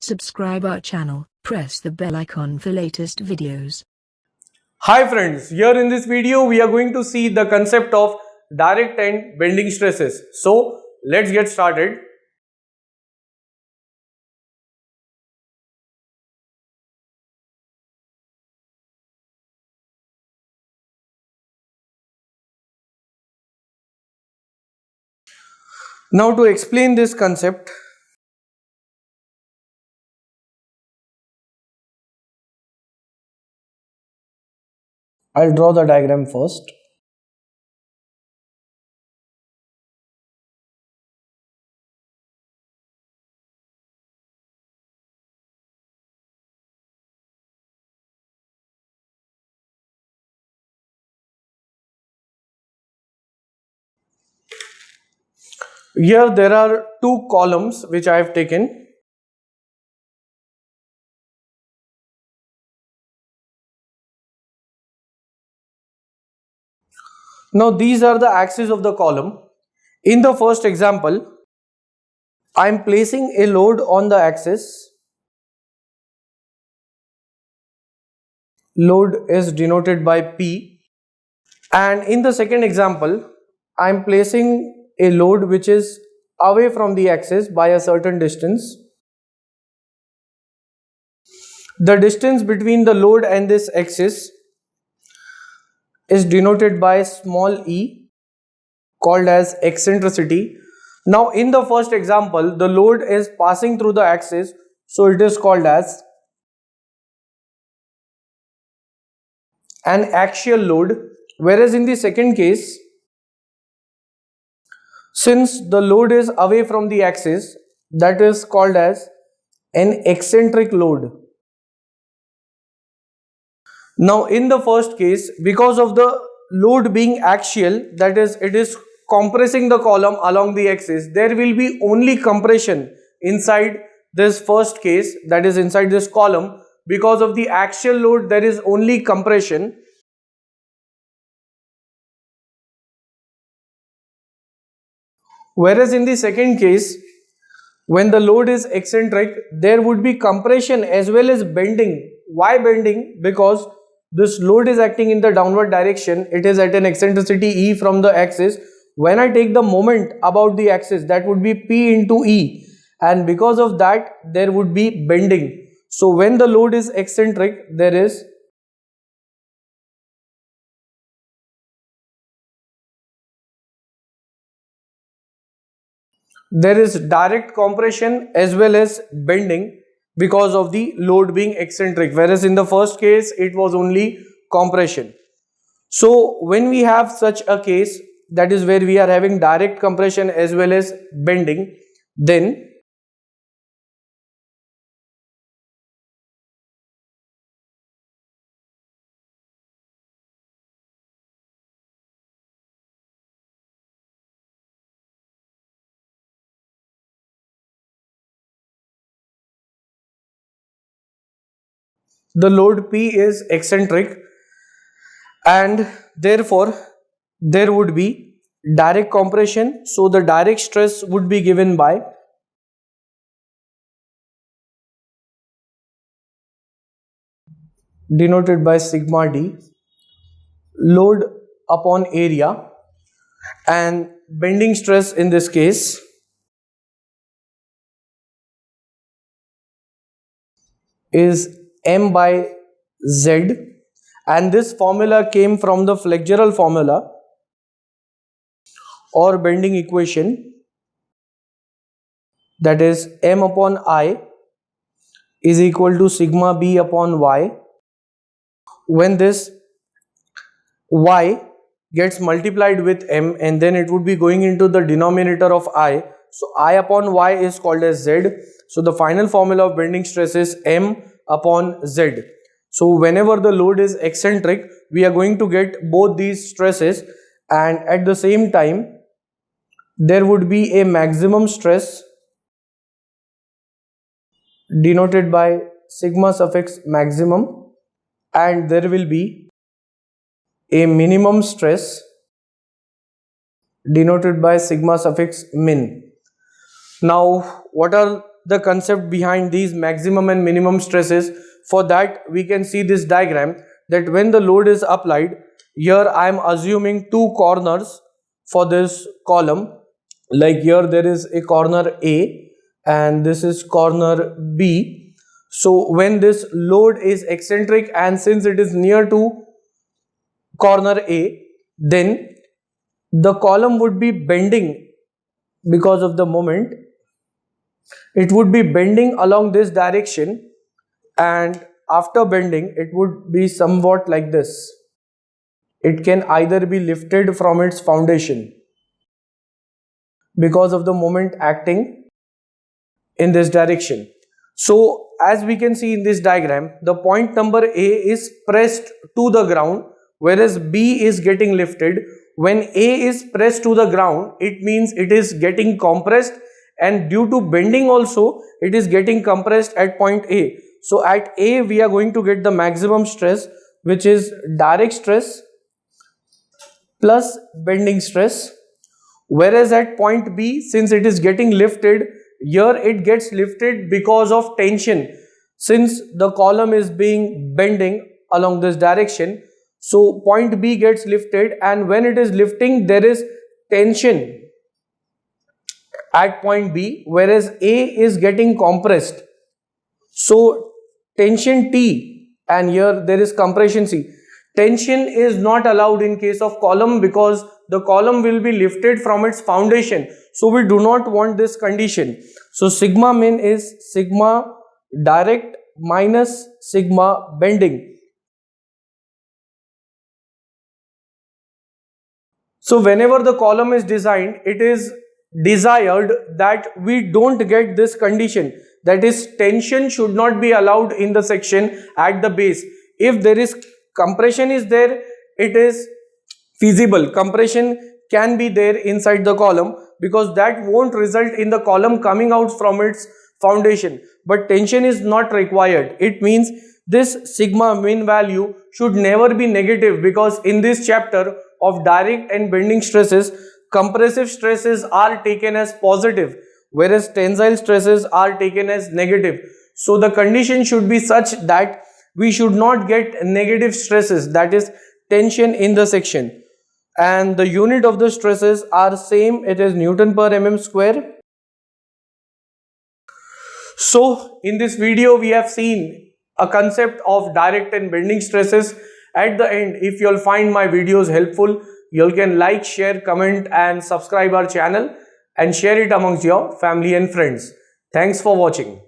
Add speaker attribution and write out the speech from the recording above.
Speaker 1: Subscribe our channel, press the bell icon for latest videos.
Speaker 2: Hi friends, here in this video we are going to see the concept of direct and bending stresses. So let's get started. Now to explain this concept, I'll draw the diagram first. Here there are two columns which I have taken. Now these are the axes of the column. In the first example, I am placing a load on the axis. Load is denoted by P. And in the second example, I am placing a load which is away from the axis by a certain distance. The distance between the load and this axis is denoted by small e, called as eccentricity. Now in the first example, the load is passing through the axis, so it is called as an axial load, whereas in the second case, since the load is away from the axis, that is called as an eccentric load. Now in the first case, because of the load being axial, that is, it is compressing the column along the axis, there will be only compression inside this first case, that is inside this column. Because of the axial load, there is only compression. Whereas in the second case, when the load is eccentric, there would be compression as well as bending. Why bending? Because this load is acting in the downward direction. It is at an eccentricity E from the axis. When I take the moment about the axis, that would be P into E, and because of that there would be bending. So when the load is eccentric, there is direct compression as well as bending because of the load being eccentric, whereas in the first case it was only compression. So when we have such a case, that is where we are having direct compression as well as bending, then the load P is eccentric, and therefore there would be direct compression. So the direct stress would be given by denoted by sigma d, load upon area, and bending stress in this case is m by z, and this formula came from the flexural formula or bending equation, that is m upon I is equal to sigma b upon y. When this y gets multiplied with m, and then it would be going into the denominator of I, so I upon y is called as z. So the final formula of bending stress is m upon z. So whenever the load is eccentric, we are going to get both these stresses, and at the same time there would be a maximum stress denoted by sigma suffix maximum, and there will be a minimum stress denoted by sigma suffix min. Now what are the concept behind these maximum and minimum stresses? For that, we can see this diagram, that when the load is applied, here I am assuming two corners for this column. Like here there is a corner A and this is corner B. So when this load is eccentric and since it is near to corner A, then the column would be bending because of the moment. It would be bending along this direction, and after bending it would be somewhat like this. It can either be lifted from its foundation because of the moment acting in this direction. So as we can see in this diagram, the point number A is pressed to the ground, whereas B is getting lifted. When A is pressed to the ground, it means it is getting compressed, and due to bending also it is getting compressed at point A. So at A we are going to get the maximum stress, which is direct stress plus bending stress. Whereas at point B, since it is getting lifted, here it gets lifted because of tension, since the column is being bending along this direction. So point B gets lifted, and when it is lifting there is tension at point B, whereas A is getting compressed. So tension T, and here there is compression C. Tension is not allowed in case of column because the column will be lifted from its foundation. So we do not want this condition. So sigma min is sigma direct minus sigma bending. So whenever the column is designed, it is desired that we don't get this condition, that is tension should not be allowed in the section at the base. If there is compression is there, it is feasible. Compression can be there inside the column because that won't result in the column coming out from its foundation, but tension is not required. It means this sigma min value should never be negative, because in this chapter of direct and bending stresses, compressive stresses are taken as positive, whereas tensile stresses are taken as negative. So the condition should be such that we should not get negative stresses, that is tension, in the section. And the unit of the stresses are same, it is Newton per mm square. So in this video we have seen a concept of direct and bending stresses. At the end, if you'll find my videos helpful, you can like, share, comment and subscribe our channel and share it amongst your family and friends. Thanks for watching.